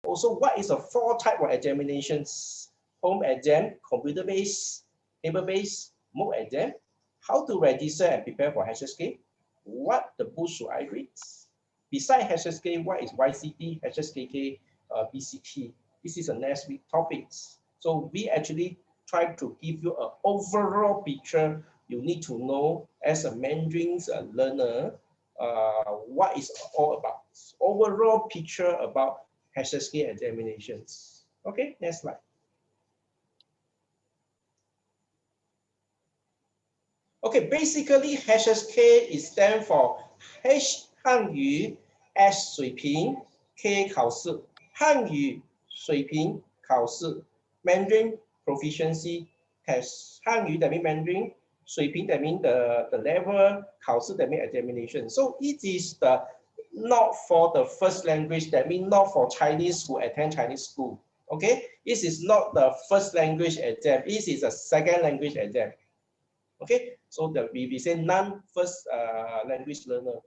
also what is the 4 type of examinations: home exam, computer-based, paper-based, mock exam, how to register and prepare for HSK, what the book should I read. Besides HSK, what is YCT, HSKK, BCT? This is the next week topics. So we actually try to give you an overall picture you need to know as a Mandarin learner, what is all about. Overall picture about HSK examinations. Okay, next slide. Okay, basically HSK is stand for H 汉语 S 水平 K 考试，汉语水平考试 Mandarin proficiency test. 汉语 that mean Mandarin, 水平 that mean the level, 考试 that mean examination. So it is the not for the first language, that mean not for Chinese who attend Chinese school. Okay, this is not the first language exam. This is a second language exam. Okay, so that we say non-first language learner.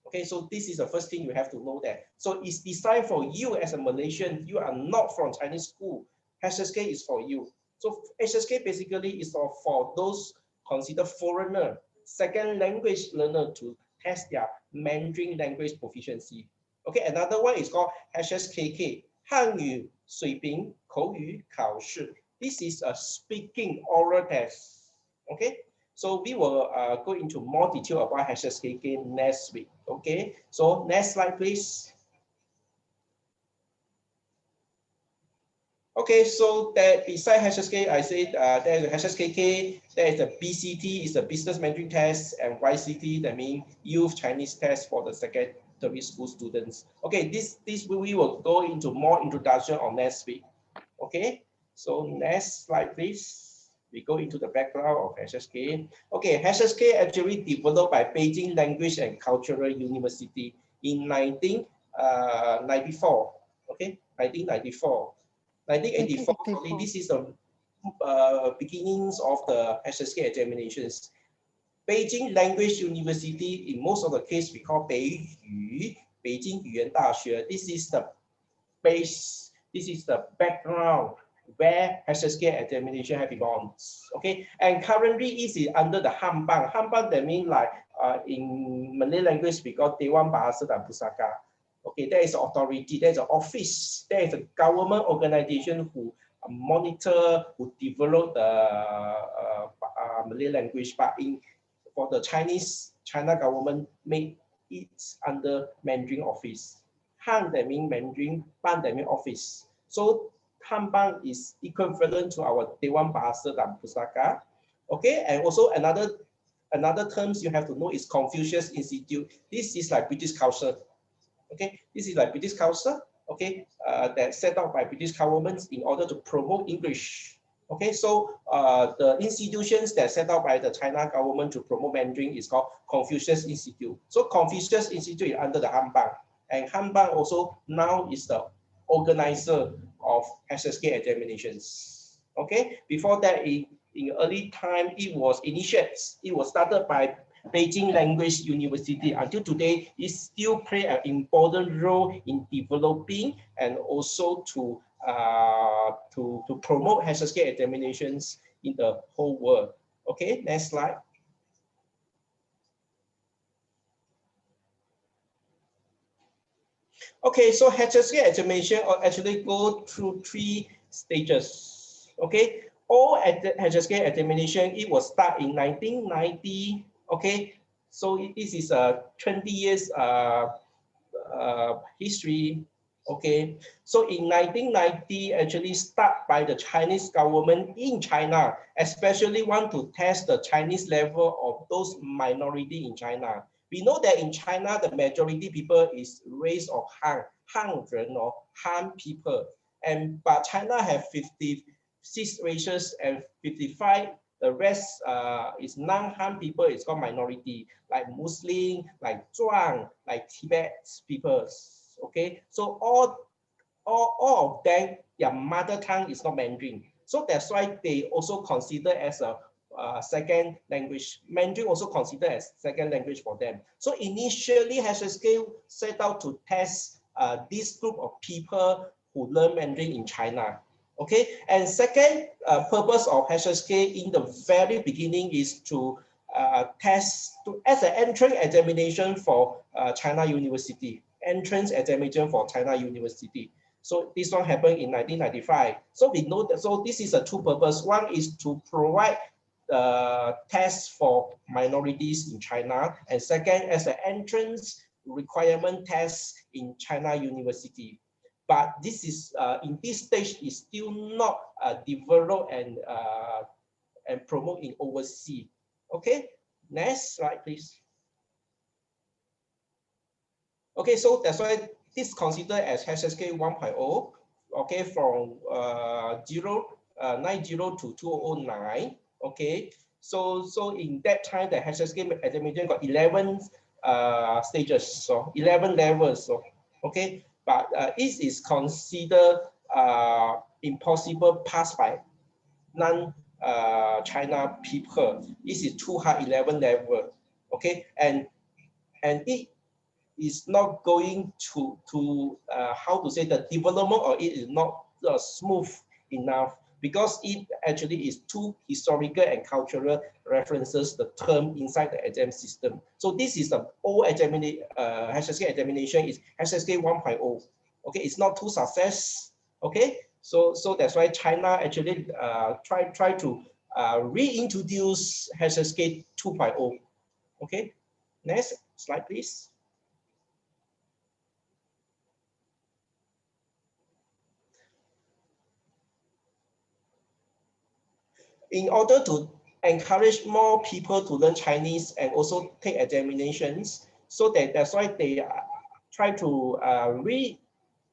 Okay, so this is the first thing you have to know that. So it's designed for you as a Malaysian. You are not from Chinese school. HSK is for you. So HSK basically is for those considered foreigner, second language learner to test their Mandarin language proficiency. Okay, another one is called HSKK, 汉语水平口语考试. This is a speaking oral test. Okay. So we will go into more detail about HSKK next week. Okay, so next slide, please. Okay, so that beside HSK, I said there's a HSKK, there is a BCT, is a Business Mandarin Test, and YCT, that means Youth Chinese Test for the secondary school students. Okay, this we will go into more introduction on next week. Okay, so next slide, please. We go into the background of HSK. Okay, HSK actually developed by Beijing Language and Cultural University in 1994. Okay, 1994. 1984, sorry, this is the beginnings of the HSK examinations. Beijing Language University, in most of the case, we call Beiyü, Beijing Yuan Daxue. This is the base, this is the background where HSK examination have begun. Okay, and currently it is under the Hanbang. Hanbang, that means like in Malay language we call Dewan Bahasa dan Pusaka. Okay, there is an authority, there is an office, there is a government organization who monitor, who develop the Malay language. But for the China government make it under Mandarin office. Han, that means Mandarin, Ban, that means office. So Hanbang is equivalent to our Dewan Bahasa dan Pusaka. Okay, and also another terms you have to know is Confucius Institute. This is like British Council. Okay, this is like British Council. Okay, that set up by British governments in order to promote English. Okay, so the institutions that set up by the China government to promote Mandarin is called Confucius Institute. So Confucius Institute is under the Hanbang, and Hanbang also now is the organizer of HSK examinations. Okay, before that, in early time, it was started by Beijing Language University. Until today, it still play an important role in developing and also to promote HSK examinations in the whole world. Okay, next slide. Okay, so HSK examination actually go through 3 stages. Okay, all at the HSK examination, it was start in 1990. Okay, so this is a 20 years history. Okay, so in 1990, actually start by the Chinese government in China, especially want to test the Chinese level of those minority in China. We know that in China, the majority people is race of Han, Han Ren or Han people. But China have 56 races and 55, the rest is non-Han people, it's called minority, like Muslim, like Zhuang, like Tibet people. Okay, so all of them, their mother tongue is not Mandarin. So that's why they also consider as a second language. Mandarin also considered as second language for them. So initially, HSK set out to test this group of people who learn Mandarin in China. Okay, and second purpose of HSK in the very beginning is to test as an entrance examination for China University, entrance examination for China University. So this one happened in 1995. So we know that, so this is a two purpose. One is to provide tests for minorities in China, and second as an entrance requirement test in China University. But this is in this stage is still not developed and promote in overseas. Okay, next slide, please. Okay, so that's why this is considered as HSK 1.0. Okay, from 90 to 2009. Okay, so in that time the HSK examination got 11 stages, so 11 levels. So okay, but it is considered impossible pass by non-China people. This is too high 11 level. Okay, and it is not going to how to say, the development of it is not smooth enough, because it actually is too historical and cultural references the term inside the exam system. So this is the old HSK examination is HSK 1.0. Okay, it's not too success. Okay, so that's why China actually try to reintroduce HSK 2.0. Okay, next slide, please. In order to encourage more people to learn Chinese and also take examinations, so that's why they try to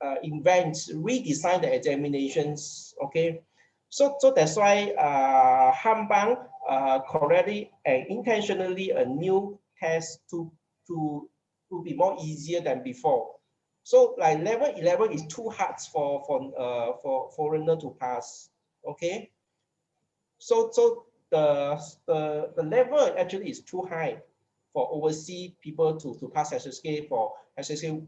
redesign the examinations. Okay, so that's why Hanbang correctly and intentionally a new test to be more easier than before. So like level 11 is too hard for foreigner to pass. Okay. So the level actually is too high for overseas people to pass HSK for HSK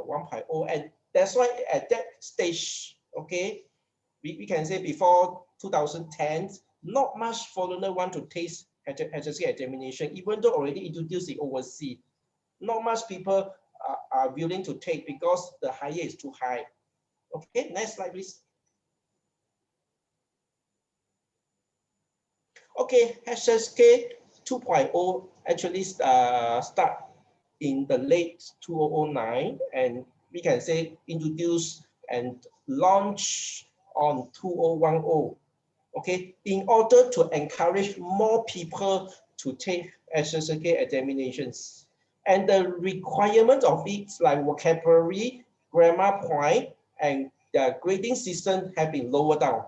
1.0, and that's why at that stage, okay, we can say before 2010, not much foreigner want to take HSK examination, even though already introduced in overseas. Not much people are willing to take because the higher is too high. Okay, next slide, please. Okay, HSK 2.0 actually start in the late 2009, and we can say introduced and launched on 2010. Okay, in order to encourage more people to take HSK examinations. And the requirement of it, like vocabulary, grammar point, and the grading system have been lowered down.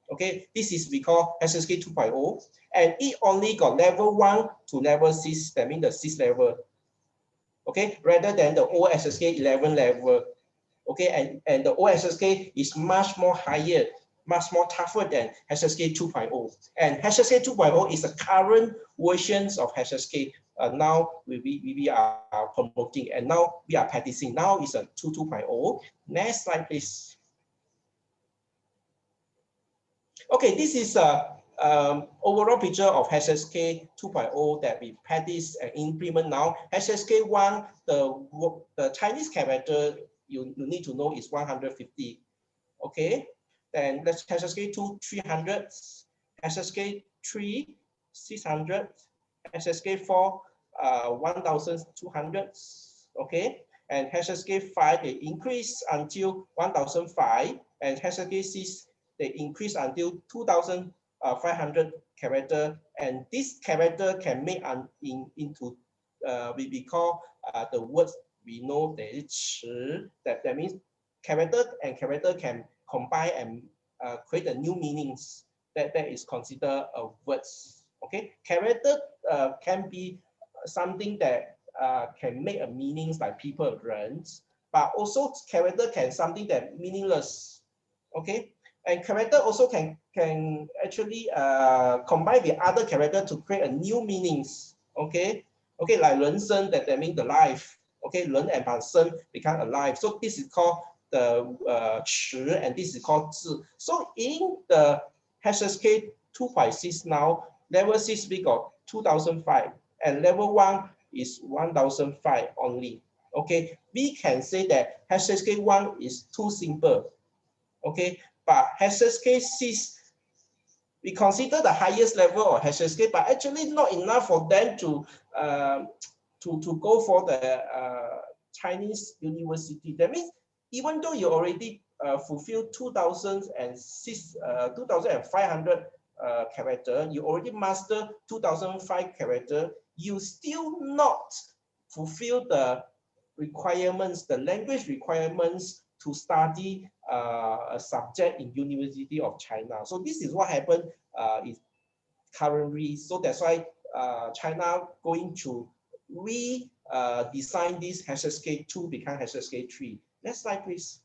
Okay, this is we call HSK 2.0, and it only got level 1 to level 6, that means the 6th level. Okay, rather than the old HSK 11 level. Okay, and the old HSK is much more higher, much more tougher than HSK 2.0. And HSK 2.0 is the current versions of HSK. Now we are promoting, and now we are practicing. Now it's a 2.0. Next slide, please. Okay, this is a overall picture of HSK 2.0 that we practice and implement now. HSK 1, the Chinese character you need to know is 150. Okay, then let's HSK 2, 300, HSK 3, 600, HSK 4, 1,200. Okay, and HSK 5 they increase until 1,005, and HSK 6 they increase until 2,500 character, and this character can make into we call the words we know that means character and character can combine and create a new meanings that is considered words. Okay, character can be something that can make a meanings like people learn, but also character can something that meaningless. Okay, and character also can actually combine with other character to create a new meanings. Okay, okay, like 人生 that means the life. Okay, 人 and 本身 become alive. So this is called the 词 and this is called 字. So in the HSK 2.6 now, level 6 we got 2005 and level 1 is 1005 only. Okay, we can say that HSK 1 is too simple. Okay, but HSK 6 we consider the highest level of HSK, but actually not enough for them to go for the Chinese university. That means even though you already fulfill 2006, 2500 character, you already master 2005 character, you still not fulfill the requirements, the language requirements to study a subject in University of China. So this is what happened is currently. So that's why China going to design this HSK 2 become HSK 3. Next slide, please.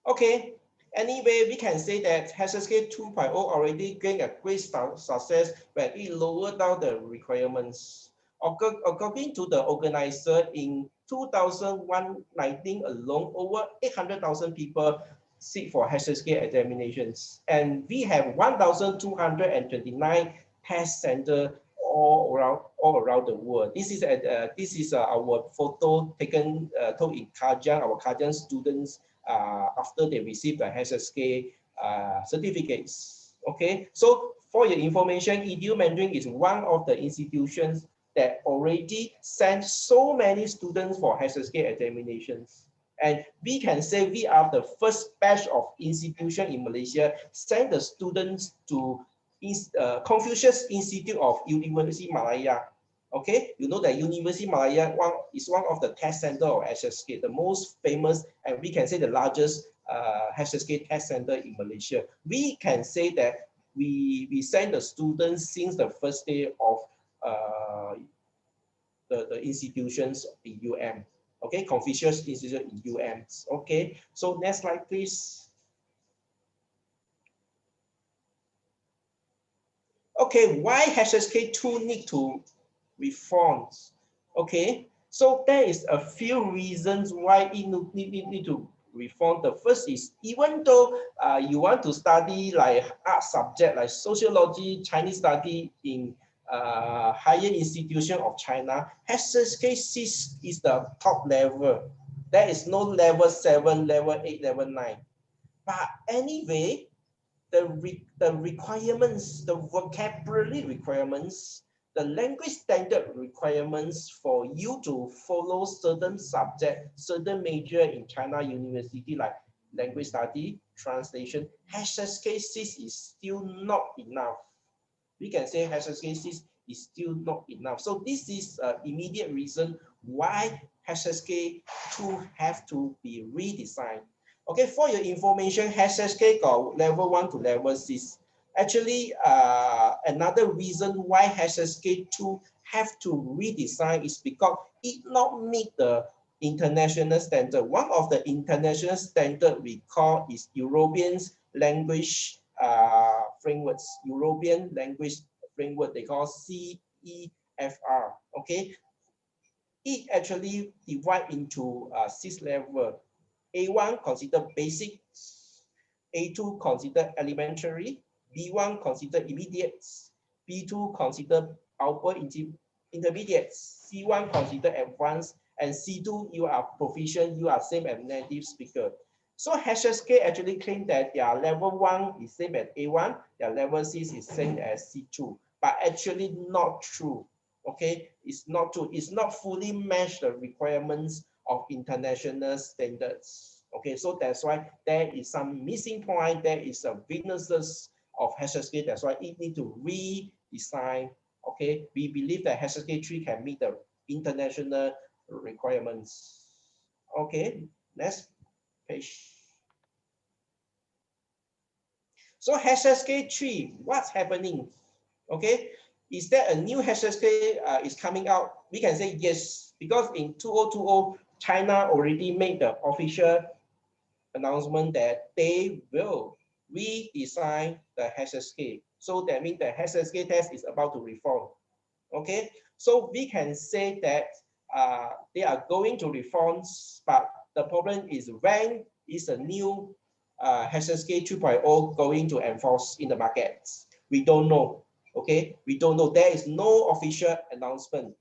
Okay. Anyway, we can say that HSK 2.0 already gained a great success when it lowered down the requirements. According to the organizer, in 2019 alone, over 800,000 people sit for HSK examinations, and we have 1,229 test centers all around the world. This is our photo taken in Kajang, our Kajang students. After they receive the HSK certificates. Okay, so for your information, EDU Mandarin is one of the institutions that already sent so many students for HSK examinations. And we can say we are the first batch of institution in Malaysia send the students to Confucius Institute of University Malaya. Okay, you know that University Malaya is one of the test center of HSK, the most famous and we can say the largest HSK test center in Malaysia. We can say that we send the students since the first day of the institutions in UM. Okay, Confucius Institute in UM. Okay, so next slide, please. Okay, why HSK 2 need to reforms? Okay, so there is a few reasons why it need to reform. The first is even though you want to study like art subject like sociology, Chinese study in higher institution of China, HSK 6 is the top level. There is no level 7, level 8, level 9. But anyway, the requirements, the vocabulary requirements, the language standard requirements for you to follow certain subject, certain major in China university like language study, translation, HSK 6 is still not enough. We can say HSK 6 is still not enough. So this is an immediate reason why HSK 2 have to be redesigned. Okay, for your information, HSK got level 1 to level 6. Actually, another reason why HSK 2 have to redesign is because it not meet the international standard. One of the international standard we call is European language frameworks, European language framework, they call CEFR. Okay, it actually divide into 6 levels. A1 consider basic, A2 consider elementary, B1 consider immediates, B2 consider upper intermediates, C1 consider advanced, and C2 you are proficient, you are same as native speaker. So HSK actually claim that their level 1 is same as A1, their level 6 is same as C2, but actually not true. Okay, it's not true. It's not fully match the requirements of international standards. Okay, so that's why there is some missing point. There is some weaknesses of HSK. That's why it need to redesign. Okay, we believe that HSK 3 can meet the international requirements. Okay, next page. So HSK 3, what's happening? Okay, is there a new HSK is coming out? We can say yes, because in 2020, China already made the official announcement that they will redesign the HSK. So that means the HSK test is about to reform. Okay, so we can say that they are going to reform, but the problem is when is a new HSK 2.0 going to enforce in the markets? We don't know. Okay, we don't know. There is no official announcement.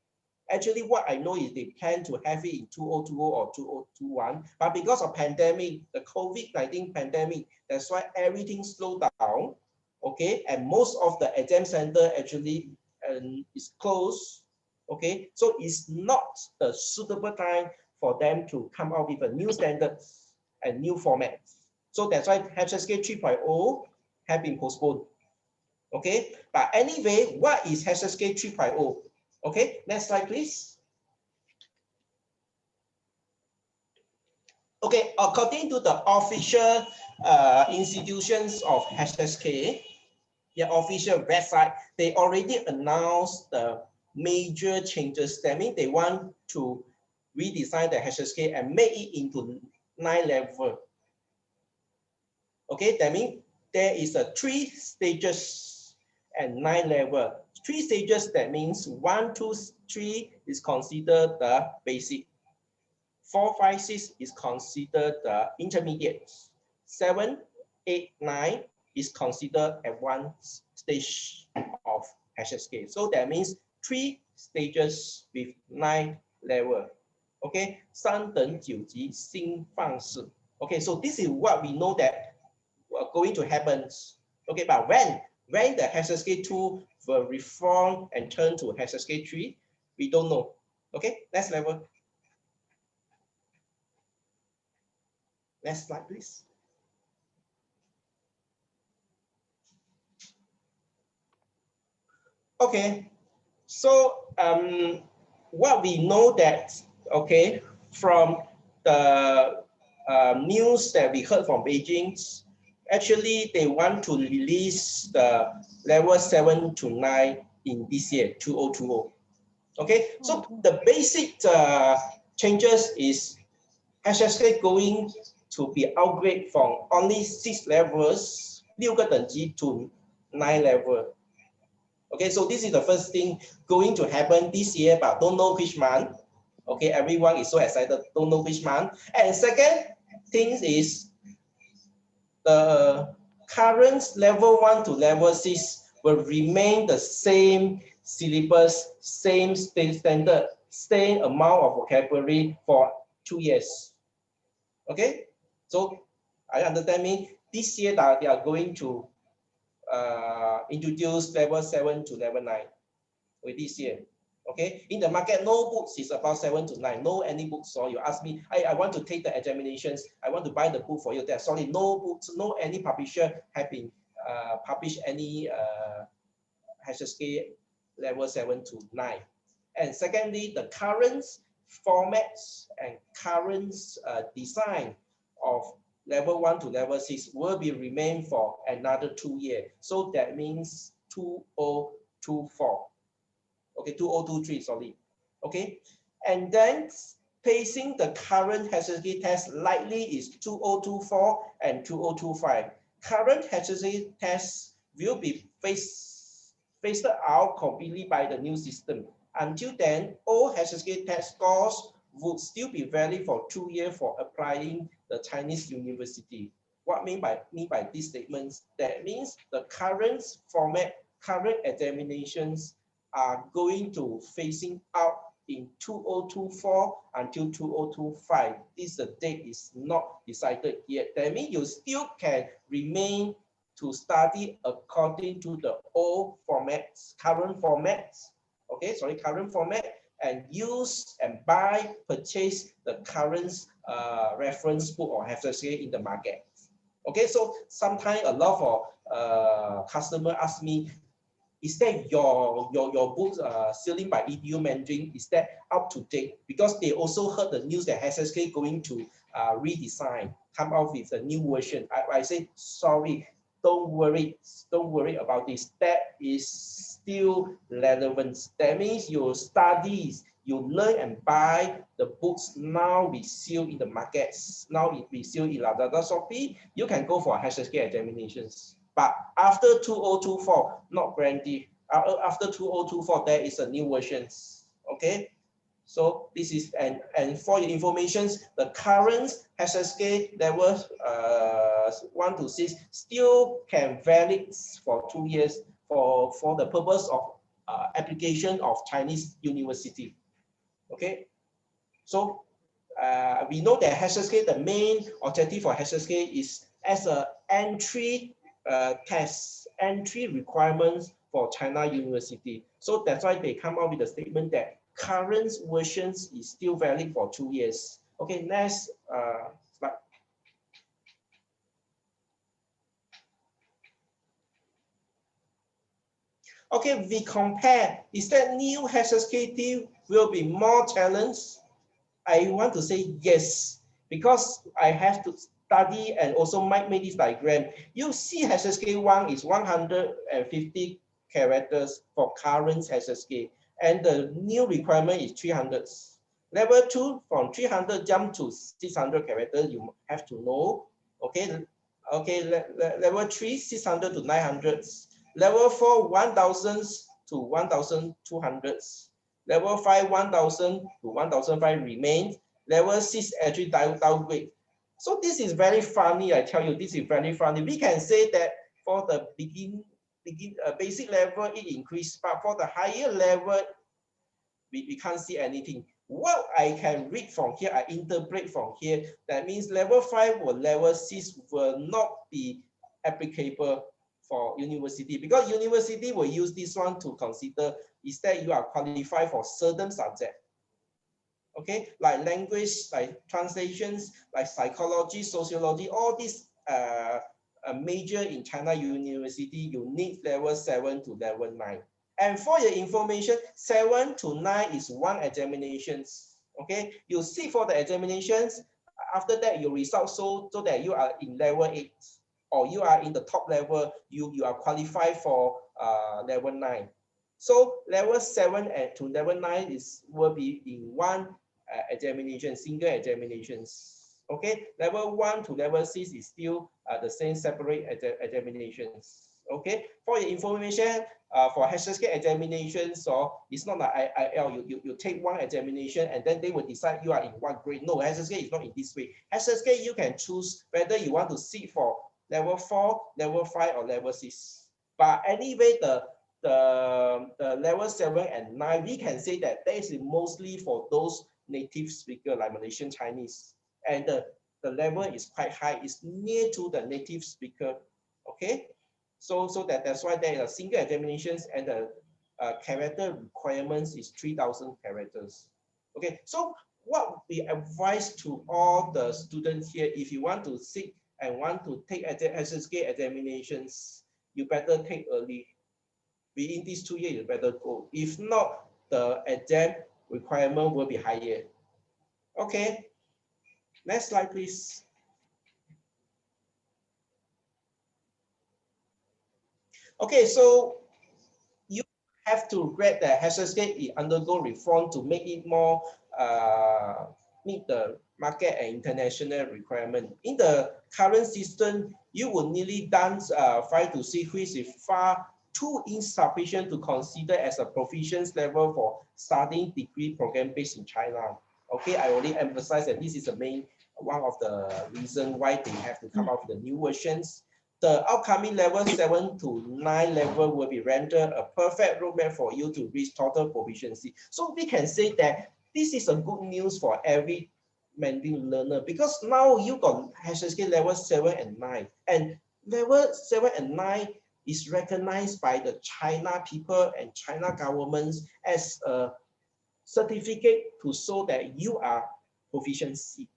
Actually, what I know is they plan to have it in 2020 or 2021, but because of pandemic, the COVID-19 pandemic, that's why everything slowed down. Okay, and most of the exam center actually is closed. Okay, so it's not the suitable time for them to come out with a new standards and new formats. So that's why HSK 3.0 have been postponed. Okay, but anyway, what is HSK 3.0? Okay, next slide, please. Okay, according to the official institutions of HSK, their official website, they already announced the major changes. That means they want to redesign the HSK and make it into 9 level. Okay, that means there is a 3 stages and 9 level. 3 stages, that means 1, 2, 3 is considered the basic. 4, 5, 6 is considered the intermediate. 7, 8, 9 is considered advanced stage of HSK. So that means 3 stages with 9 level. Okay, 3等9级新方式. Okay, so this is what we know that going to happen. Okay, but when the HSK 2 will reform and turn to HSK 3, we don't know. Okay, next level. Next slide, please. Okay, so what we know that, okay, from the news that we heard from Beijing, actually they want to release the level 7 to 9 in this year, 2020. Okay, so the basic changes is HSK going to be upgraded from only 6 levels, 6个等级 to 9 level. Okay, so this is the first thing going to happen this year, but don't know which month. Okay, everyone is so excited, don't know which month. And second thing is the current level 1 to level 6 will remain the same syllabus, same standard, same amount of vocabulary for 2 years. Okay, so I understand me. This year that they are going to introduce level 7 to level 9 with this year. Okay, in the market, no books is about 7 to 9. No any books. So you ask me, I want to take the examinations. I want to buy the book for you. There, sorry, no books, no any publisher have been published any HSK level 7 to 9. And secondly, the current formats and current design of level 1 to level 6 will be remain for another 2 years. So that means 2024. Okay, 2023, sorry. Okay, and then facing the current HSK test likely is 2024 and 2025. Current HSK test will be phased out completely by the new system. Until then, all HSK test scores would still be valid for 2 years for applying the Chinese university. What mean by these statements? That means the current format, current examinations are going to phasing out in 2024 until 2025. This the date is not decided yet. That means you still can remain to study according to the old formats, current formats. Okay, sorry, current format, and use and buy, purchase the current reference book or HSK in the market. Okay, so sometimes a lot of customer ask me, is that your books selling by EDU Mandarin, is that up to date? Because they also heard the news that HSK going to redesign, come out with a new version. I say, sorry, don't worry about this. That is still relevant. That means your studies, you learn and buy the books now resale in the markets. Now it resale in Lazada, Shopee. You can go for HSK examinations. But after 2024, not guaranteed. After 2024, there is a new versions. Okay. So this is, and for your information, the current HSK level 1 to 6 still can valid for 2 years for the purpose of application of Chinese university. Okay, so we know that HSK, the main objective for HSK is as a entry test, entry requirements for China university. So that's why they come up with a statement that current versions is still valid for 2 years. Okay, next slide. Okay, we compare, is that new HSK will be more challenged? I want to say yes, because I have to study and also make this diagram. You see HSK1 is 150 characters for current HSK, and the new requirement is 300. Level 2, from 300 jump to 600 characters, you have to know. Okay, level 3, 600 to 900. Level 4, 1000 to 1200. Level 5, 1000 to 1005 remains. Level 6 actually downgrade. So this is very funny, I tell you, this is very funny. We can say that for the basic level, it increased, but for the higher level, we can't see anything. What I can read from here, I interpret from here, that means level 5 or level 6 will not be applicable for university, because university will use this one to consider is that you are qualified for certain subject. Okay, like language, like translations, like psychology, sociology, all these a major in China university, you need level 7 to level 9. And for your information, 7 to 9 is one examinations. Okay, you sit for the examinations. After that, your results so that you are in level 8, or you are in the top level, you are qualified for level 9. So level 7 to level 9 will be in one examination, single examinations. Okay, level 1 to level 6 is still the same separate examinations. Okay, for your information, for HSK examinations, so it's not like IIL, you take one examination and then they will decide you are in what grade. No, HSK is not in this way. HSK, you can choose whether you want to sit for level 4, level 5, or level 6. But anyway, the level 7 and 9, we can say that that is mostly for those native speaker like Malaysian Chinese. And the level is quite high, it's near to the native speaker. Okay, so that's why there are single examinations, and the character requirements is 3,000 characters. Okay, so what we advise to all the students here, if you want to seek and want to take HSK examinations, you better take early. Within these 2 years, you better go. If not, the exam requirement will be higher. Okay, next slide, please. Okay, so you have to grade the HSK undergo reform to make it more meet the market and international requirement. In the current system, you will nearly done 5 to 6, which is far too insufficient to consider as a proficiency level for studying degree program based in China. Okay, I already emphasized that this is the main one of the reason why they have to come out with the new versions. The upcoming level 7 to 9 level will be rendered a perfect roadmap for you to reach total proficiency. So we can say that this is a good news for every Mandarin learner, because now you got HSK level 7 and 9, and level 7 and 9 is recognized by the China people and China governments as a certificate to show that you are proficiency.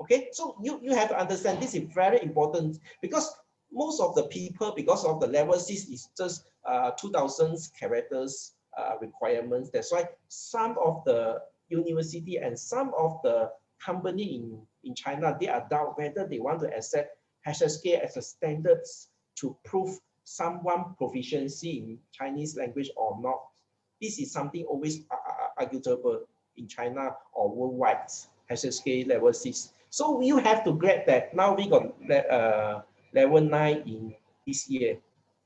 Okay, so you have to understand this is very important, because most of the people, because of the level 6 is just 2,000 characters requirements. That's why some of the university and some of the company in China, they are doubt whether they want to accept HSK as a standards to prove someone proficiency in Chinese language or not. This is something always arguable in China or worldwide, HSK level 6. So you have to grade that. Now we got level 9 this year.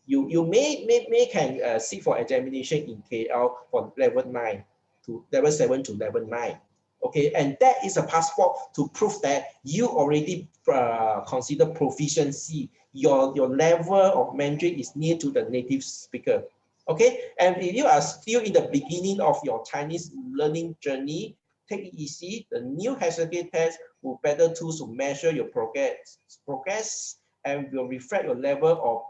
You may can seek for examination in KL for level 9 to level 7 to level 9. Okay, and that is a passport to prove that you already consider proficiency. Your level of Mandarin is near to the native speaker. Okay, and if you are still in the beginning of your Chinese learning journey, take it easy. The new HSK test will better tools to measure your progress and will reflect your level of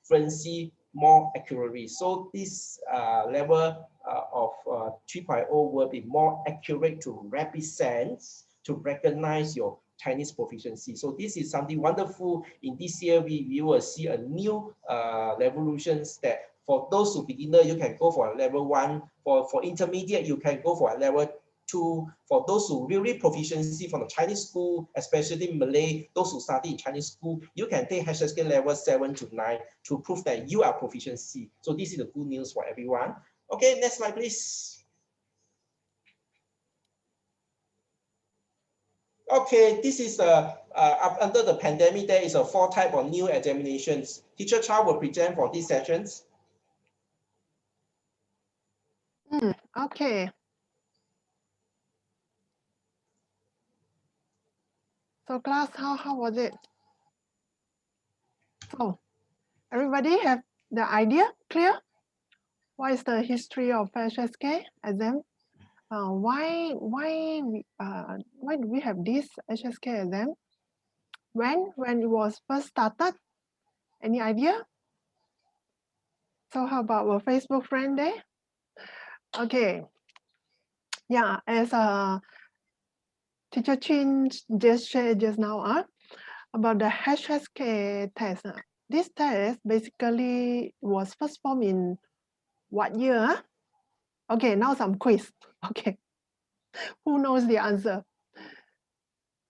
fluency more accurately. So this level of 3.0 will be more accurate to represent, to recognize your Chinese proficiency. So this is something wonderful. In this year, we will see a new revolutions that for those who beginner, you can go for a level 1. For intermediate, you can go for a level 2. For those who really proficiency from the Chinese school, especially Malay, those who study in Chinese school, you can take HSK level 7 to 9 to prove that you are proficiency. So this is the good news for everyone. Okay, next slide, please. Okay, this is under the pandemic, there is a 4 type of new examinations. Teacher Chow will present for these sessions. Okay. So class, how was it? So everybody have the idea clear? What is the history of HSK exam? Why do we have this HSK exam? When it was first started? Any idea? So how about our Facebook friend there? Okay. Yeah, as Teacher Chin just shared just now about the HSK test. This test basically was first formed in what year? Okay, now some quiz. Okay. Who knows the answer?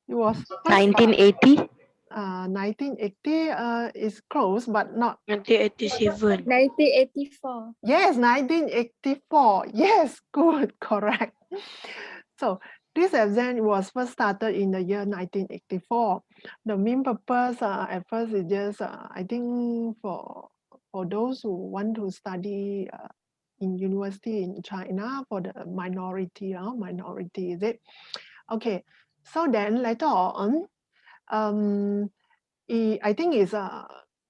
It was 1980. 1980 is close, but not. 1987. 1984. Yes, 1984. Yes, good, correct. So this exam was first started in the year 1984. The main purpose at first is just, I think, for those who want to study in university in China for the minority, is it? Okay, so then later on, I think it's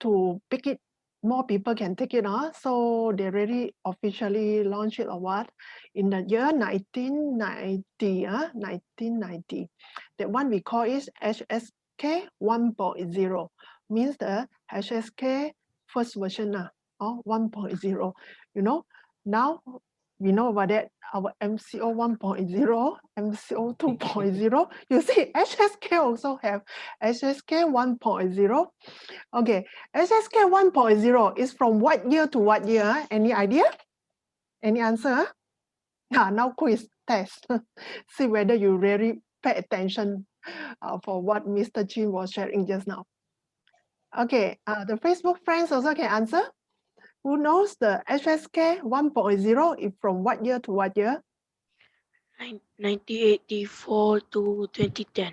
to pick it, more people can take it on. So they really officially launched it or what in the year 1990. 1990. That one we call is HSK 1.0, means the HSK first version or 1.0. You know, now we know about that, our MCO 1.0, MCO 2.0. You see, HSK also have HSK 1.0. Okay, HSK 1.0 is from what year to what year? Any idea? Any answer? Now quiz test. See whether you really pay attention for what Mr. Chin was sharing just now. Okay, the Facebook friends also can answer. Who knows the HSK 1.0 is from what year to what year? 1984 to 2010.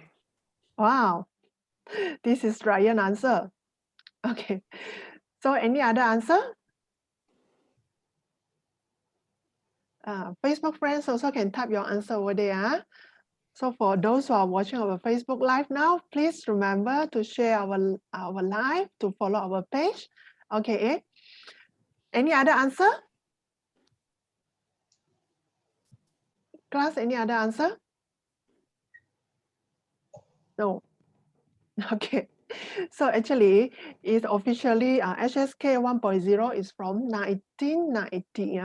Wow, this is Ryan answer. Okay, so any other answer? Facebook friends also can type your answer over there. So for those who are watching our Facebook Live now, please remember to share our live, to follow our page. Okay. Any other answer? Class, any other answer? No. Okay. So actually, it's officially HSK 1.0 is from 1990,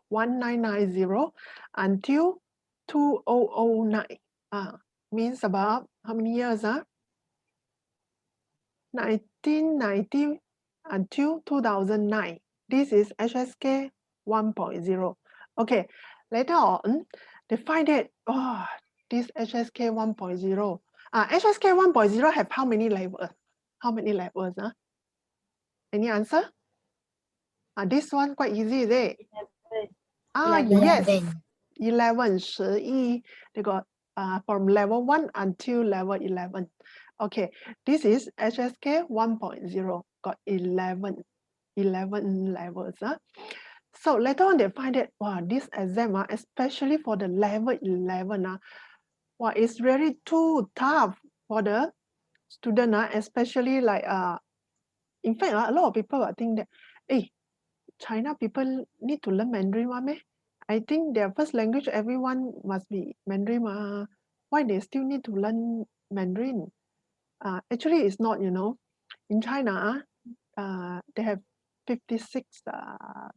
1990 until 2009. Means about how many years? 1990 until 2009. This is HSK 1.0. Okay, later on, they find that, this HSK 1.0. HSK 1.0 have how many levels? How many levels? Any answer? This one quite easy, is it? 11. Yes. 11, 11. They got from level 1 until level 11. Okay, this is HSK 1.0, got 11 levels. So later on they find that, wow, this exam, especially for the level 11, wow, it's really too tough for the student, especially like, in fact, a lot of people think that, hey, China people need to learn Mandarin, I think their first language, everyone must be Mandarin. Why they still need to learn Mandarin? Actually, it's not, In China, they have 56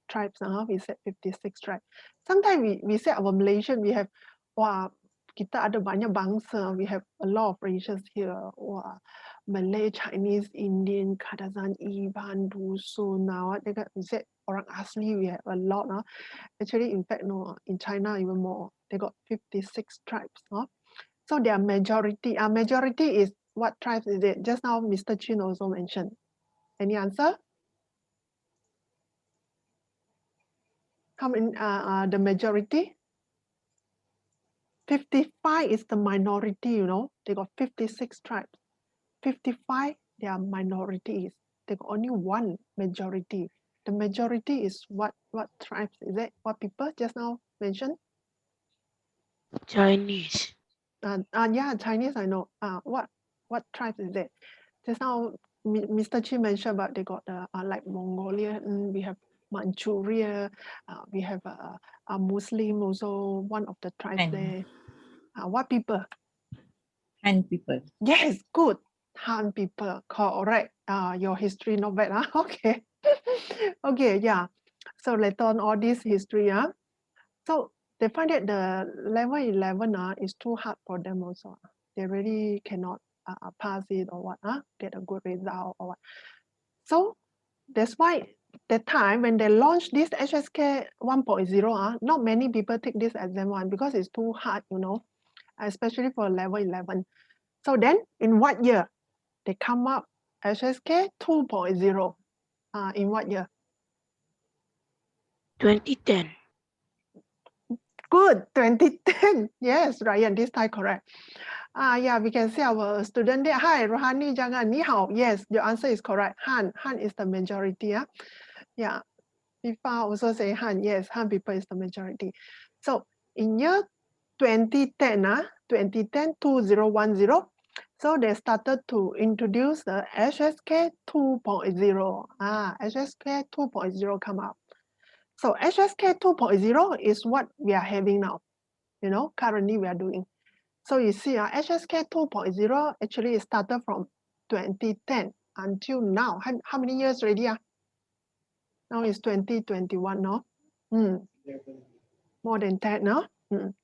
tribes. We said 56 tribes. Sometimes we say our Malaysian, we have, wah, kita ada banyak bangsa. We have a lot of races here. Wah, Malay, Chinese, Indian, Kadazan, Iban, Dusun. We said orang asli, we have a lot. Actually, in fact, no, in China, even more. They got 56 tribes. So their majority, majority is what tribes is it? Just now, Mr. Chin also mentioned. Any answer? How many, the majority? 55 is the minority, They got 56 tribes. 55, they are minorities. They got only one majority. The majority is what tribes is it? What people just now mentioned? Chinese. Yeah, Chinese, I know. What tribes is it? Just now, Mr. Chi mentioned about they got like Mongolia, we have Manchuria, we have a Muslim also, one of the tribes Han. there. What people? Han people. Yes, good. Han people, correct. Your history not bad, Okay. Okay, yeah. So later on all this history, So they find that the level 11 is too hard for them also. They really cannot pass it or what, get a good result or what. So that's why the time when they launched this HSK 1.0, not many people take this exam one because it's too hard, especially for level 11. So then in what year? They come up HSK 2.0. In what year? 2010. Good, 2010. Yes, Ryan, this time correct. Yeah, we can see our student there. Hi, Rohani Jangan, ni hao. Yes, your answer is correct. Han is the majority. Yeah, FIFA also say Han. Yes, Han people is the majority. So in year 2010, 2010, so they started to introduce the HSK 2.0. HSK 2.0 come up. So HSK 2.0 is what we are having now. Currently we are doing. So you see, HSK 2.0 actually started from 2010 until now. How many years already? Now it's 2021, no? More than 10, no?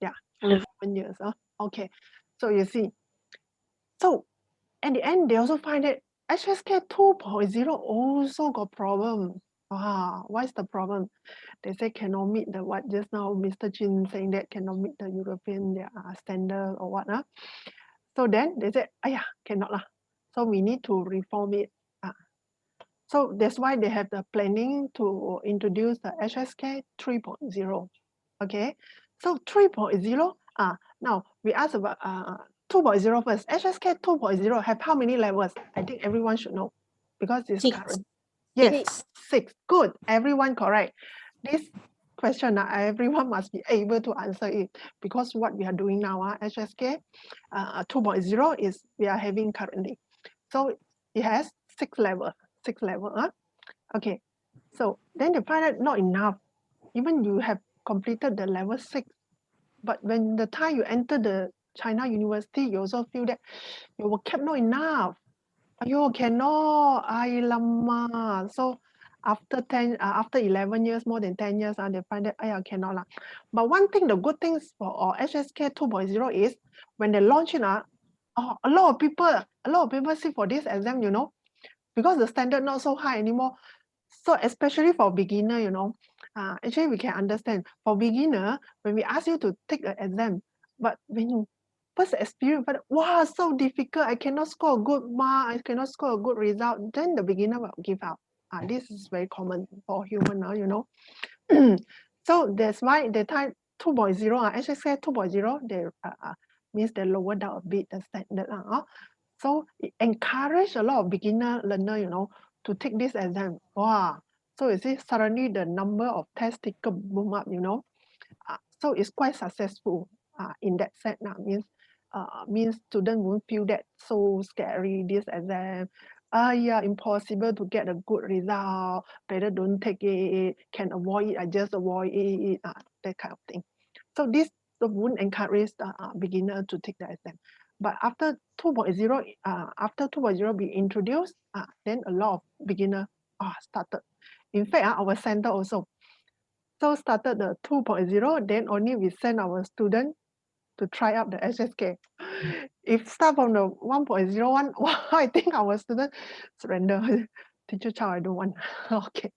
Yeah, 11 years. Okay, so you see. So at the end, they also find that HSK 2.0 also got problem. What's the problem? They say cannot meet the what just now Mr. Chin saying that cannot meet the European standard or what. So then they said, cannot lah. So we need to reform it. So that's why they have the planning to introduce the HSK 3.0. Okay, so 3.0. Now we ask about 2.0 first. HSK 2.0 have how many levels? I think everyone should know because it's 6. current. Yes, 6. Good, everyone correct. This question, everyone must be able to answer it because what we are doing now, HSK 2.0 is we are having currently. So it has 6 levels. 6 level. Okay, so then they find out not enough. Even you have completed the level 6, but when the time you enter the China university, you also feel that your vocab not enough. You cannot, lama. So after 11 years, more than 10 years, they find that cannot lah. But one thing, the good things for HSK 2.0 is when they launch it, a lot of people sit for this exam, because the standard not so high anymore. So especially for beginner, actually we can understand. For beginner, when we ask you to take an exam, but when you first experience, but wow, so difficult, I cannot score a good mark, I cannot score a good result, then the beginner will give up. This is very common for human now, So that's why the time 2.0, HSK 2.0, means they lower down a bit the standard. So it encourage a lot of beginner learner, you know, to take this exam. Wow. So you see, suddenly the number of test taker boom up, you know. So it's quite successful in that sense now. Means students won't feel that so scary, this exam. Yeah, impossible to get a good result. Better don't take it. Can avoid it, I just avoid it. That kind of thing. So this won't encourage the beginner to take the exam. But after 2.0, after 2.0 be introduced, then a lot of beginner started. In fact, our center also. So started the 2.0, then only we send our student to try out the HSK. If start from the 1.01, I think our student surrender. Teacher Chow, I don't want. Okay.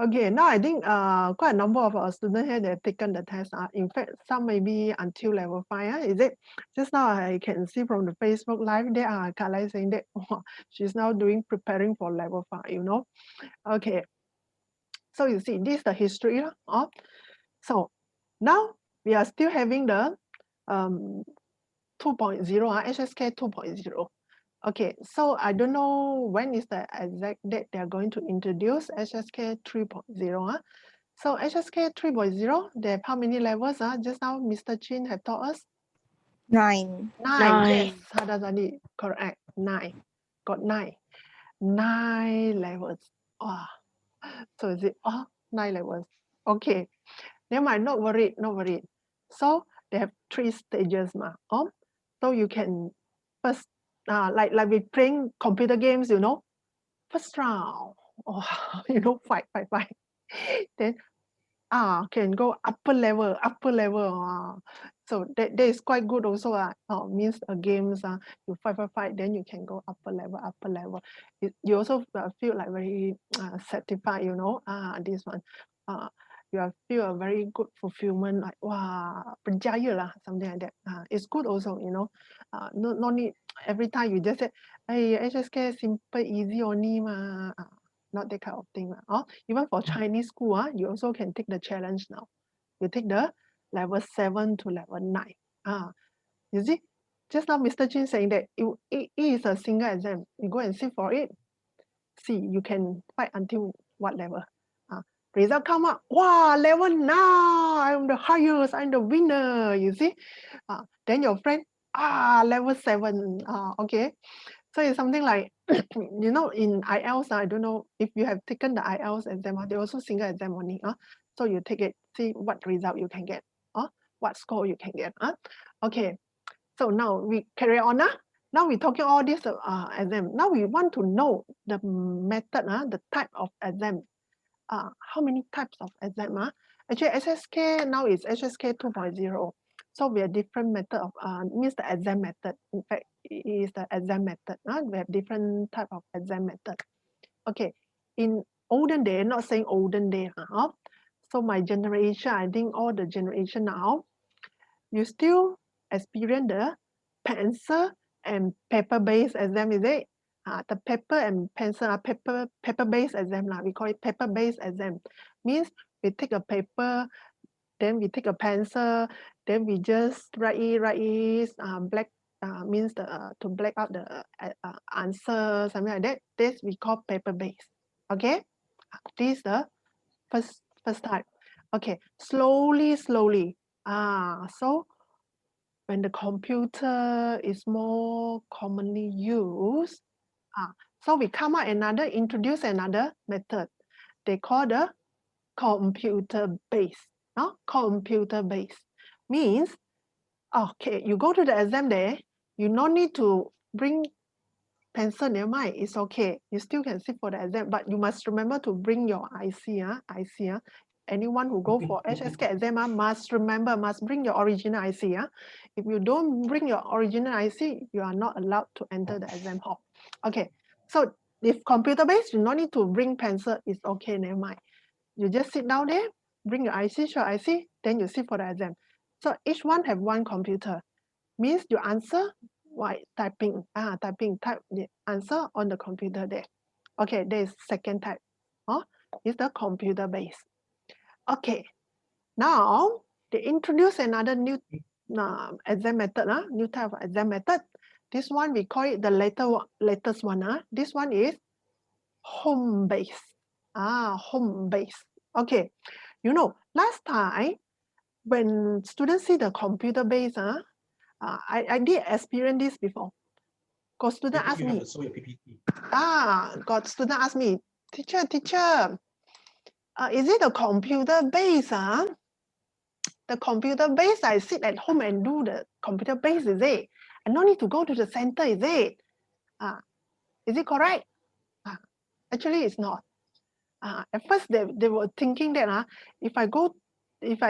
Okay, now I think quite a number of our students here, they've taken the test. In fact, some maybe until level 5. Is it? Just now I can see from the Facebook live, there are Kalai saying that she's now preparing for level 5, you know. Okay. So you see, this is the history. So now we are still having the 2.0, HSK 2.0. Okay, so I don't know when is the exact date they are going to introduce HSK 3.0. So HSK 3.0, they have how many levels? Just now Mr. Chin have taught us? 9. 9, yes, 9. Hadazani, correct, 9. Got 9. 9 levels. Wow. So is it 9 levels? Okay. Never mind, not worried, not worried. So they have 3 stages. So you can first, like we playing computer games, you know, first round, you know, fight. Then can go upper level. So that is quite good also. Means games, you fight, then you can go upper level. You also feel like very satisfied, you know, this one. You feel a very good fulfillment, like wow, berjaya lah, something like that. It's good also, you know. No need every time you just say, hey, HSK simple, easy only ma. Not that kind of thing. Even for Chinese school, you also can take the challenge now. You take the level 7 to level 9. You see, just now Mr. Chin saying that it is a single exam. You go and sit for it. See, you can fight until what level? Result come up, wow, level 9, I'm the highest, I'm the winner, you see. Then your friend, level 7, okay. So it's something like, you know, in IELTS, I don't know if you have taken the IELTS exam, they also single exam only. So you take it, see what result you can get, what score you can get. Okay, so now we carry on. Now we're talking all this exam. Now we want to know the method, the type of exam. How many types of exam? Actually, HSK now is HSK 2.0. So we have different method of means the exam method. In fact, it is the exam method. We have different type of exam method. Okay, in olden day, not saying olden day. So my generation, I think all the generation now, you still experience the pencil and paper-based exam, is it? The paper and pencil, paper-based exam, we call it paper-based exam. Means we take a paper, then we take a pencil, then we just write it, black, means to black out the answer, something like that. This we call paper-based. Okay, this is the first type. Okay, slowly. So when the computer is more commonly used, so we introduce another method. They call the computer-based. Computer-based means, okay, you go to the exam day, you no need to bring pencil, never mind, it's okay. You still can sit for the exam, but you must remember to bring your IC. Anyone who go for HSK exam must bring your original IC. If you don't bring your original IC, you are not allowed to enter the exam hall. Okay, so if computer-based, you no need to bring pencil, it's okay, never mind. You just sit down there, bring your IC, show IC, then you sit for the exam. So each one have one computer. Means you answer while type the answer on the computer there. Okay, there is second type. Is the computer based. Okay, now they introduce another new exam method, new type of exam method. This one we call it the latest one. This one is home based. Home based. Okay, last time when students see the computer based, I did experience this before. Got student Maybe ask you have me, to show your PPT. got student ask me, teacher, is it a computer based? The computer based, I sit at home and do the computer based, is it? I no need to go to the center, is it? Is it correct? Actually, it's not. At first, they were thinking that if I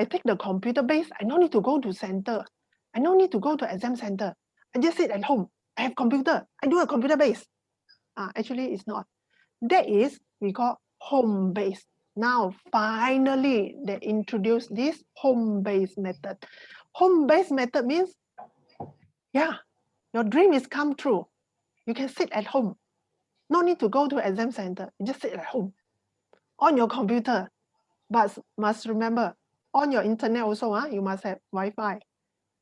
take the computer based, I no need to go to center. I no need to go to exam center. I just sit at home. I have computer. I do a computer based. Actually, it's not. That is we call home based. Now, finally, they introduced this home based method. Home based method means, yeah, your dream is come true. You can sit at home. No need to go to exam center. You just sit at home on your computer. But must remember, on your internet also, you must have Wi-Fi.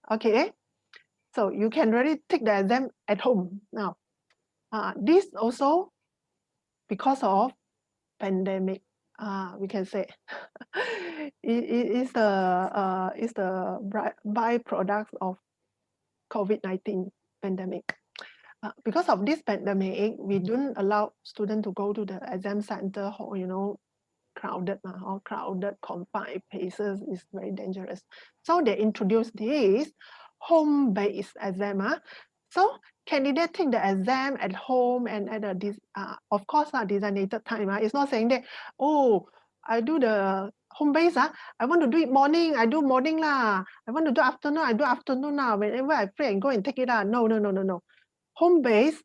Okay, so you can really take the exam at home now. This also because of pandemic. We can say it is the byproduct of COVID-19 pandemic. Because of this pandemic, we don't allow students to go to the exam center or crowded or crowded confined places is very dangerous. So they introduced this home-based exam. So candidate take the exam at home and at of course designated time. It's not saying that, oh, I do the home base. I want to do it morning, I do morning lah. I want to do afternoon, I do afternoon lah. Whenever I free and go and take it lah. No. Home base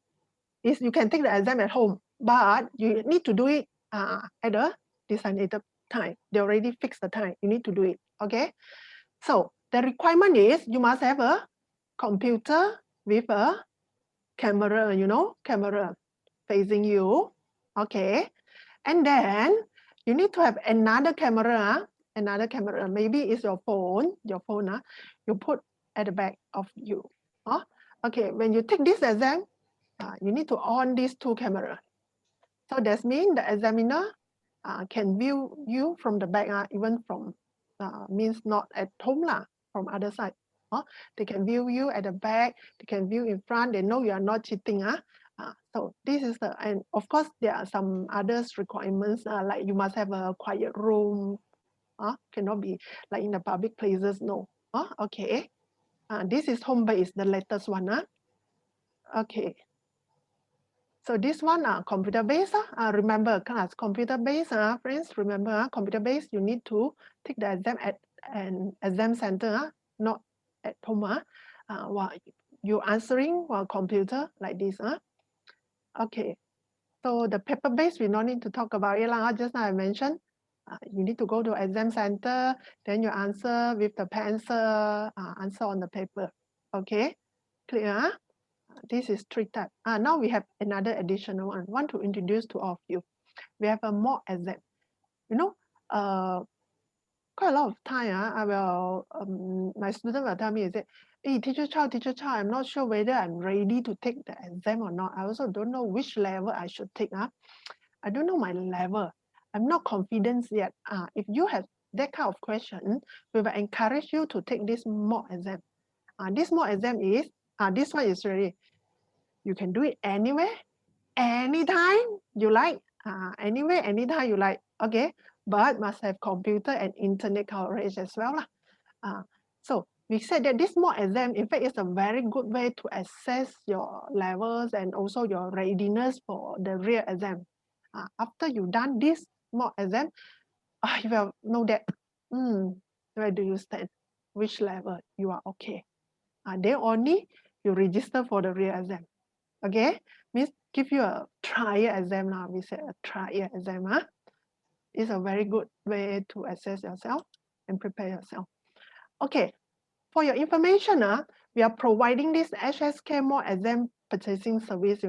is you can take the exam at home, but you need to do it at a designated time. They already fixed the time. You need to do it. Okay. So the requirement is you must have a computer with a camera, camera facing you. Okay. And then you need to have another camera. Maybe it's your phone. You put at the back of you. Okay. When you take this exam, you need to on these two cameras. So that means the examiner can view you from the back, even from, means not at home, from other side. They can view you at the back, they can view in front, they know you are not cheating. So this is and of course there are some others requirements, like you must have a quiet room, cannot be like in the public places, no. Okay, this is home base, the latest one. Okay. So this one, computer based. Remember, class, computer based, friends. Remember, computer based. You need to take the exam at an exam center, not at home. While you answering while computer like this. Okay. So the paper based, we don't need to talk about it. Just now I mentioned, you need to go to exam center, then you answer with the pencil, answer on the paper. Okay, clear? This is 3 types. Now we have another additional one. I want to introduce to all of you. We have a mock exam. Quite a lot of time, I will, my student will tell me, is that, hey, teacher Chow, I'm not sure whether I'm ready to take the exam or not. I also don't know which level I should take. I don't know my level. I'm not confident yet. If you have that kind of question, we will encourage you to take this mock exam. This mock exam is, this one is really, you can do it anywhere, anytime you like, anywhere, anytime you like, okay? But must have computer and internet coverage as well. So we said that this mock exam, in fact, is a very good way to assess your levels and also your readiness for the real exam. After you've done this mock exam, you will know that, where do you stand? Which level you are okay. Then only you register for the real exam. Okay, means give you a trial exam now. We say a trial exam. It's a very good way to assess yourself and prepare yourself. Okay, for your information, we are providing this HSK mock exam purchasing service.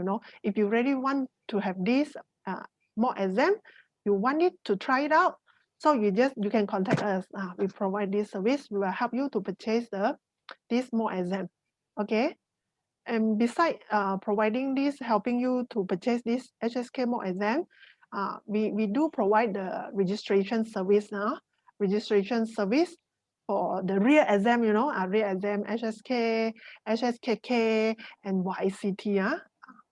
If you really want to have this mock exam, you want it to try it out, so you can contact us. We provide this service. We will help you to purchase the this more exam. Okay. And besides providing this, helping you to purchase this HSK more exam, we do provide the registration service now. Registration service for the real exam, you know, real exam, HSK, HSKK, and YCT.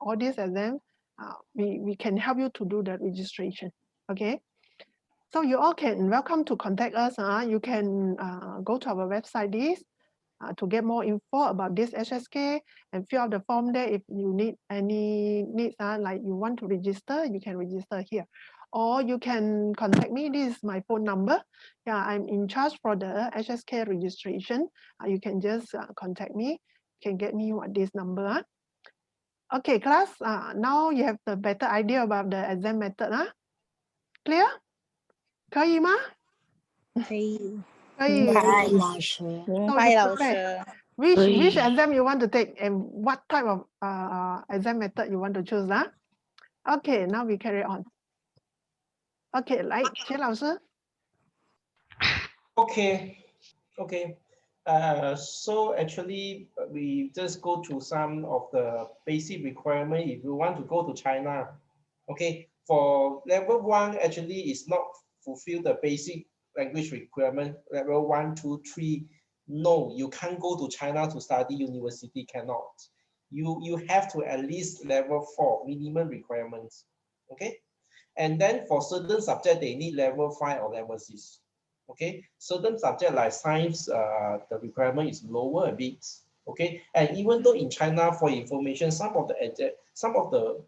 All these exams, we can help you to do the registration. Okay. So you all can welcome to contact us. You can go to our website this to get more info about this HSK and fill out the form there. If you need any needs, like you want to register, you can register here. Or you can contact me. This is my phone number. Yeah, I'm in charge for the HSK registration. You can just contact me. You can get me at this number. Okay, class. Now you have the better idea about the exam method. Clear? 可以吗？可以，可以。老师。明 So 白 you 老 prepare. 师。 Which 可以。 exam you want to take and what type of exam method you want to choose? Okay, now we carry on. Okay, 来，钱老师。 Okay. So actually, we just go through some of the basic requirement if you want to go to China. Okay, for level 1, actually, is not fulfill the basic language requirement. Level 1, 2, 3. No, you can't go to China to study university. Cannot. You have to at least level 4 minimum requirements. Okay, and then for certain subject they need level 5 or level 6. Okay, certain subject like science, the requirement is lower a bit. Okay, and even though in China, for information, some of the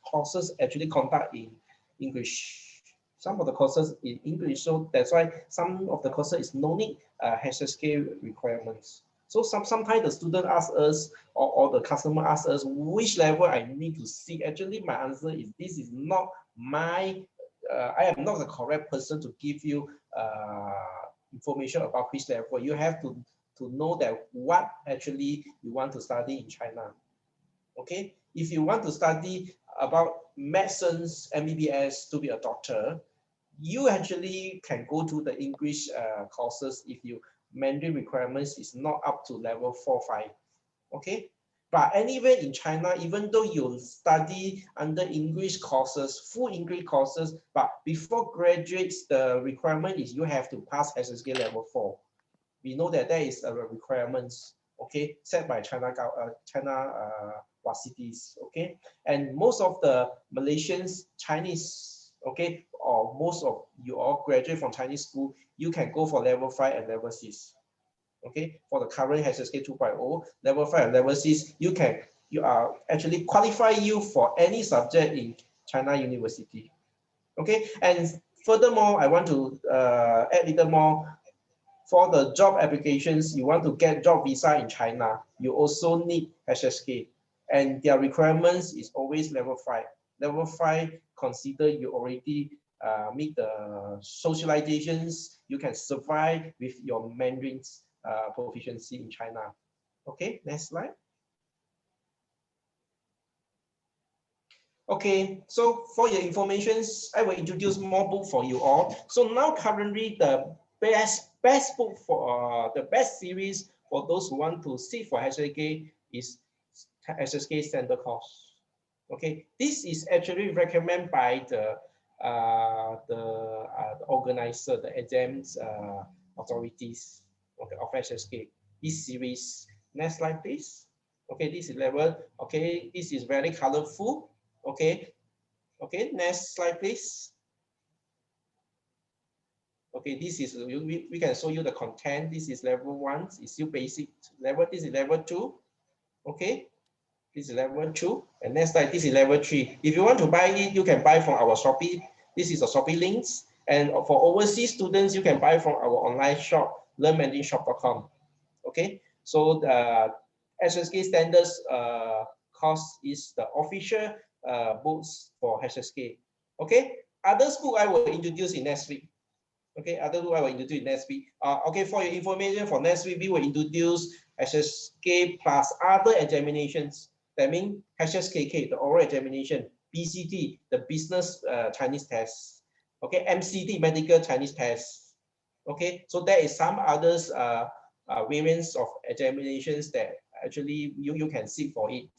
courses actually conduct in English. Some of the courses in English, so that's why some of the courses is no need HSK requirements. So sometimes the student asks us or the customer asks us which level I need to seek. Actually, my answer is this is not my. I am not the correct person to give you information about which level. You have to know that what actually you want to study in China. Okay, if you want to study about medicines, MBBS to be a doctor, you actually can go to the English courses if your Mandarin requirements is not up to level 4, 5. Okay. But anyway, in China, even though you study under English courses, full English courses, but before graduates, the requirement is you have to pass HSK level 4. We know that there is a requirement, okay, set by China cities, okay, and most of the Malaysians, Chinese, okay, or most of you all graduate from Chinese school, you can go for level 5 and level 6. Okay, for the current HSK 2.0, level 5 and level 6, you are actually qualify you for any subject in China University. Okay, and furthermore, I want to add a little more. For the job applications, you want to get job visa in China, you also need HSK, and their requirements is always level 5. Level 5 consider you already meet the socializations, you can survive with your Mandarin's proficiency in China. Okay, next slide. Okay, so for your informations, I will introduce more book for you all. So now currently the best book for the best series for those who want to sit for HSK is HSK Standard Course. Okay, this is actually recommended by the organizer, the exams authorities, okay, of HSK. This series. Next slide, please. Okay, this is level. Okay, this is very colorful. Okay. Okay, next slide, please. Okay, this is we can show you the content. This is level 1. It's still basic level. This is level 2. Okay, this is level 2. And next slide, this is level 3. If you want to buy it, you can buy from our Shopee. This is a Shopee links. And for overseas students, you can buy from our online shop, learnmandarinshop.com. Okay, so the HSK Standards course is the official books for HSK. Okay, others book I will introduce in next week. Okay, other book I will introduce next week. Okay, for your information, for next week we will introduce HSK plus other examinations. That means HSKK, the oral examination, BCT, the business Chinese test. Okay, MCT, medical Chinese test. Okay, so there is some others variants of examinations that actually you can seek for it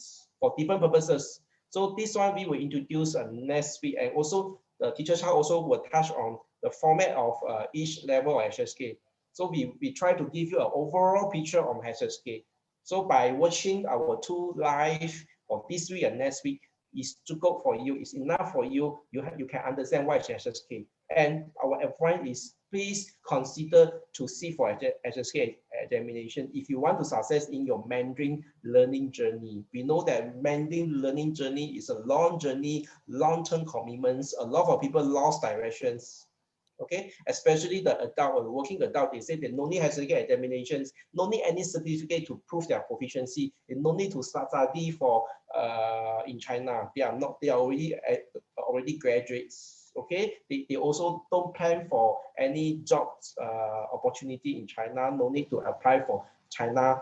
for different purposes. So this one we will introduce next week, and also the teacher chart also will touch on the format of each level of HSK. So we try to give you an overall picture of HSK. So by watching our two live for this week and next week, is too good for you, it's enough for you, you can understand what is HSK. And our advice is please consider to seek for HSK examination if you want to success in your Mandarin learning journey. We know that Mandarin learning journey is a long journey, long-term commitments. A lot of people lost directions. Okay, especially the adult or working adult, they say they no need HSK examinations, no need any certificate to prove their proficiency, they no need to study for in China. They are not, they are already graduates. Okay, they also don't plan for any jobs opportunity in China, no need to apply for China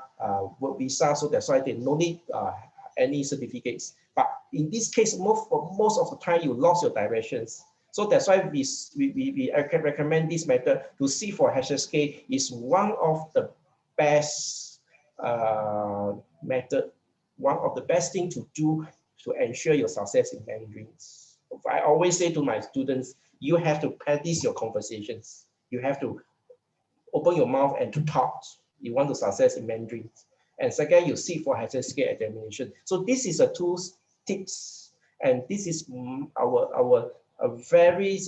work visa, so that's why they no need any certificates. But in this case, most of the time you lost your directions. So that's why we recommend this method to see for HSK is one of the best method, one of the best thing to do to ensure your success in Mandarin. I always say to my students, you have to practice your conversations. You have to open your mouth and to talk. You want to success in Mandarin. And second, you seek for HSK examination. So this is a two tips, and this is our a very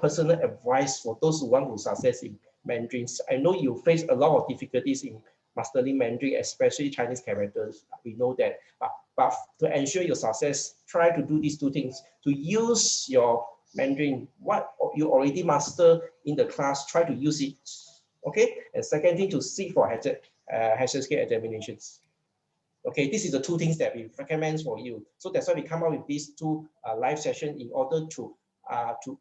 personal advice for those who want to success in Mandarin. I know you face a lot of difficulties in mastering Mandarin, especially Chinese characters. We know that, but to ensure your success, try to do these two things. To use your Mandarin, what you already master in the class, try to use it. Okay, and second thing, to seek for HSK examinations. Okay, this is the two things that we recommend for you. So that's why we come up with these two live sessions in order to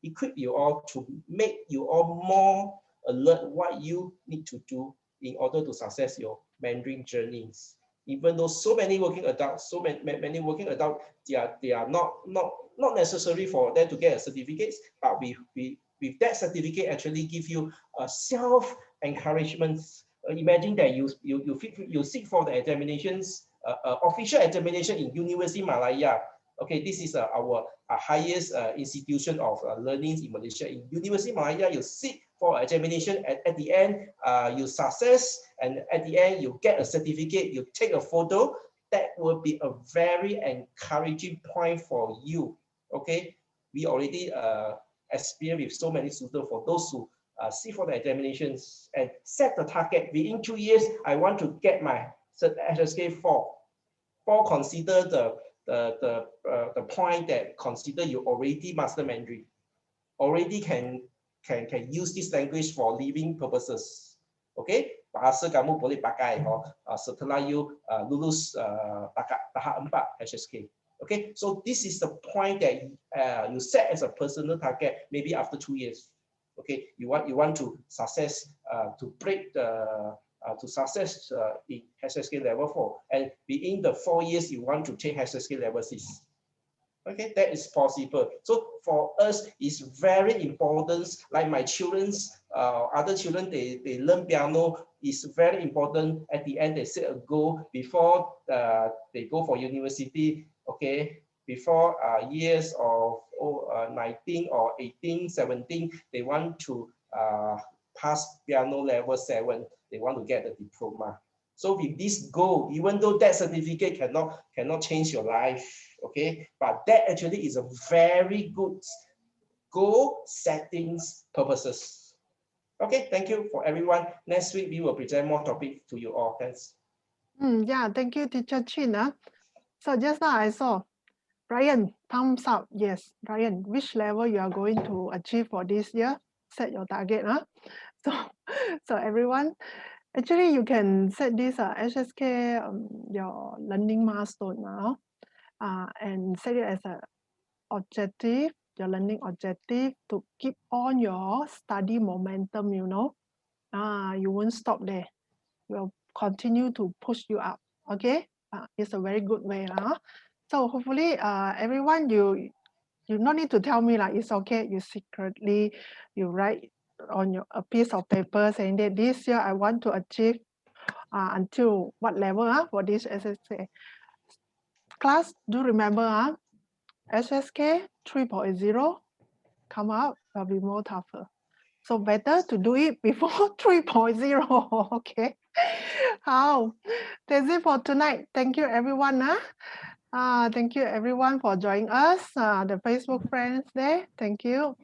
equip you all, to make you all more alert what you need to do in order to success your Mandarin journeys. Even though so many working adults, so many working adults, they are not necessary for them to get a certificate, but with that certificate actually give you a self encouragement. Imagine that you seek for the examinations, official examination in University Malaya. Okay, this is our highest institution of learning in Malaysia. In University Malaya, you seek for examination. At the end, you success, and at the end, you get a certificate, you take a photo. That will be a very encouraging point for you. Okay, we already experienced with so many students, for those who seek for the examinations and set the target. Within 2 years, I want to get my HSK 4. 4 consider the point that consider you already master Mandarin, already can use this language for living purposes. Okay, bahasa kamu boleh pakai setelah you lulus tahap 4 HSK. Okay, so this is the point that you set as a personal target. Maybe after 2 years, okay, you want to success to break the to success in HSK level 4, and within the 4 years you want to take HSK level 6. Okay, that is possible. So for us, it's very important. Like my children's, other children, they learn piano. It's very important. At the end, they set a goal before they go for university. Okay, before years of 19 or 18, 17, they want to pass piano level 7. They want to get the diploma. So with this goal, even though that certificate cannot change your life, okay, but that actually is a very good goal settings purposes. Okay, thank you for everyone. Next week we will present more topics to you all. Thanks. Yeah, thank you, Teacher Chin. So just now I saw Brian, thumbs up. Yes, Brian, which level you are going to achieve for this year? Set your target. So everyone, actually you can set this HSK your learning milestone now, and set it as an objective, your learning objective, to keep on your study momentum. You won't stop there. Will continue to push you up. Okay, it's a very good way. So hopefully, everyone, you no need to tell me, it's okay. You secretly, you write on a piece of paper saying that this year I want to achieve until what level for this HSK. Class, do remember HSK 3.0 come out will be more tougher. So better to do it before 3.0. Okay. How? That's it for tonight. Thank you everyone. Thank you everyone for joining us. The Facebook friends there. Thank you.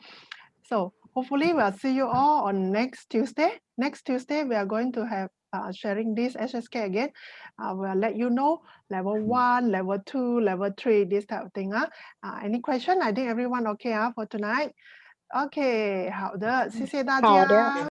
So hopefully we'll see you all on next Tuesday. Next Tuesday we are going to have sharing this HSK again. We'll let you know level 1, level 2, level 3, this type of thing. Any question? I think everyone okay for tonight. OK，好的，谢谢大家。